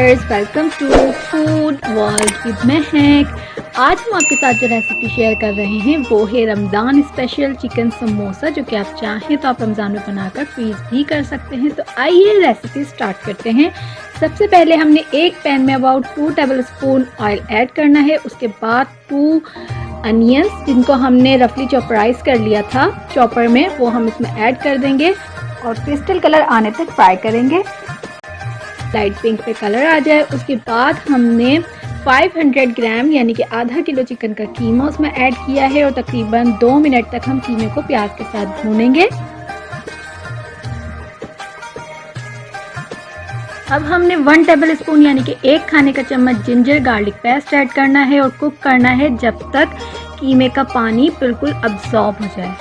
Viewers, welcome to Food World with Mahak. आज हम आपके साथ जो रेसिपी शेयर कर रहे हैं वो है रमज़ान स्पेशल चिकन समोसा, जो कि आप चाहें तो आप रमज़ान में बनाकर फ्रीज भी कर सकते हैं। तो आइए रेसिपी स्टार्ट करते हैं। सबसे पहले हमने एक पैन में अबाउट 2 टेबलस्पून ऑयल ऐड करना है। उसके बाद 2 अनियंस जिनको हमने रफली चॉपराइज कर लिया था चॉपर में, वो हम इसमें ऐड कर देंगे और क्रिस्टल कलर आने तक फ्राई करेंगे। लाइट पिंक पे कलर आ जाए उसके बाद हमने 500 ग्राम यानी कि आधा किलो चिकन का कीमा उसमें ऐड किया है और तकरीबन 2 मिनट तक हम कीमे को प्याज के साथ भूनेंगे। अब हमने 1 टेबलस्पून यानी कि 1 खाने का चम्मच जिंजर गार्लिक पेस्ट ऐड करना है और कुक करना है जब तक कीमे का पानी बिल्कुल अब्सॉर्ब हो जाए।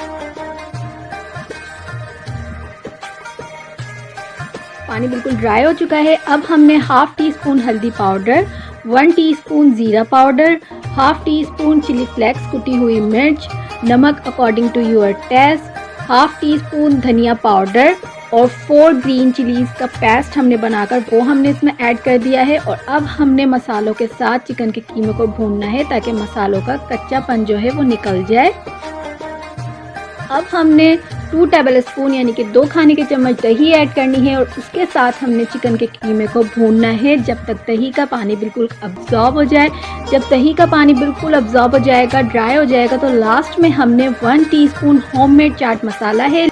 पानी बिल्कुल ड्राई हो चुका है। अब हमने हाफ टी स्पून हल्दी पाउडर, 1 टीस्पून जीरा powder, half teaspoon chilli flakes कुटी हुई मिर्च, नमक according to your taste, half teaspoon धनिया पाउडर और 4 ग्रीन चिलीज का पेस्ट हमने बनाकर वो हमने इसमें ऐड कर दिया है। और अब हमने मसालों के साथ चिकन के कीमे को भूनना है ताकि मसालों का कच्चापन जो है वो निकल जाए। अब हमने 2 टेबलस्पून यानी कि 2 खाने के चम्मच दही ऐड करनी है और उसके साथ हमने चिकन के कीमे को भूनना है जब तक दही का पानी बिल्कुल अब्सॉर्ब हो जाए। जब दही का पानी बिल्कुल अब्सॉर्ब हो जाएगा, ड्राई हो जाएगा, तो लास्ट में हमने 1 टीस्पून होममेड चाट मसाला है,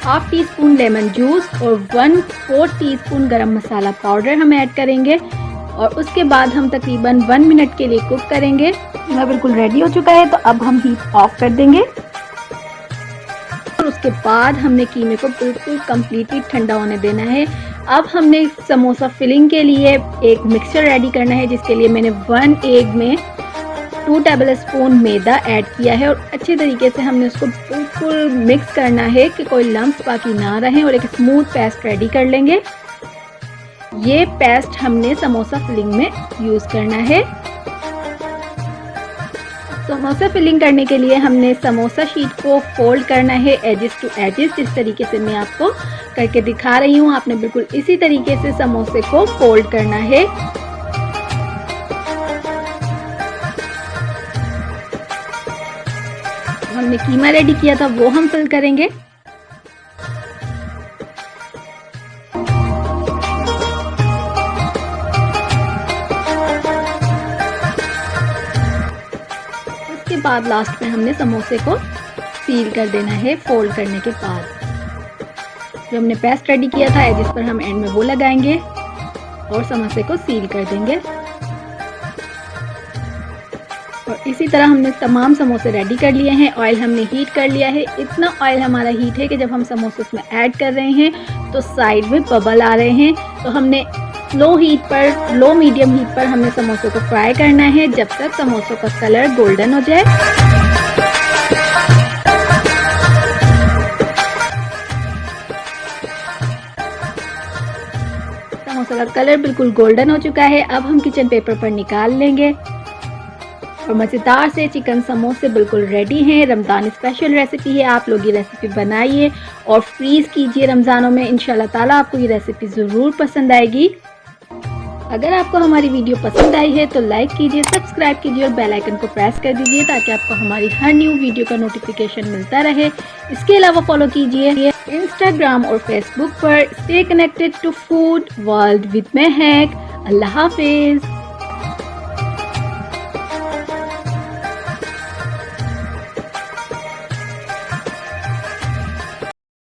half tea spoon lemon juice और 1/4 टीस्पून गरम मसाला पाउडर हम ऐड करेंगे और उसके बाद हम तकरीबन 1 मिनट के लिए कुक करेंगे। कीमा बिल्कुल रेडी हो चुका है तो अब हम हीट ऑफ कर देंगे और उसके बाद हमने कीमे को बिल्कुल कम्प्लीटली ठंडा होने देना है। अब हमने समोसा फिलिंग के लिए एक मिक्सचर रेडी करना है, जिसके लिए मैंने 1 एग में 2 टेबलस्पून मैदा ऐड किया है और अच्छे तरीके से हमने उसको बिल्कुल मिक्स करना है कि कोई लम्स बाकी ना रहे और एक स्मूथ पेस्ट रेडी कर लेंगे। ये पेस्ट हमने समोसा फिलिंग में यूज़ करना है। समोसा फिलिंग करने के लिए हमने समोसा शीट को फोल्ड करना है एजेस टू एजेस, जिस तरीके से मैं आपको करके दिखा रही हूँ। आपने बिल्कुल इसी तरीके से समोसे को फोल्ड करना है। हमने कीमा रेडी किया था वो हम फिल करेंगे। उसके बाद लास्ट में हमने समोसे को सील कर देना है। फोल्ड करने के बाद जो हमने पेस्ट रेडी किया था एजिस पर हम एंड में वो लगाएंगे और समोसे को सील कर देंगे। और इसी तरह हमने तमाम समोसे रेडी कर लिए हैं। ऑयल हमने हीट कर लिया है। इतना ऑयल हमारा हीट है कि जब हम समोसे उसमें ऐड कर रहे हैं तो साइड में बबल आ रहे हैं। तो हमने लो मीडियम हीट पर हमने समोसों को फ्राई करना है जब तक समोसों का कलर गोल्डन हो जाए। समोसा का कलर बिल्कुल गोल्डन हो चुका है। अब हम किचन पेपर पर निकाल लेंगे और मज़ेदार से चिकन समोसे बिल्कुल रेडी हैं। रमज़ान स्पेशल रेसिपी है, आप लोग ये रेसिपी बनाइए और फ्रीज़ कीजिए रमज़ानों में। इंशाल्लाह ताला आपको ये रेसिपी ज़रूर पसंद आएगी। अगर आपको हमारी वीडियो पसंद आई है तो लाइक कीजिए, सब्सक्राइब कीजिए और बेल आइकन को प्रेस कर दीजिए ताकि आपको हमारी हर न्यू वीडियो का नोटिफिकेशन मिलता रहे। इसके अलावा फॉलो कीजिए इंस्टाग्राम और फेसबुक पर। Stay connected to Food World with Mahak. अल्लाह हाफिज़।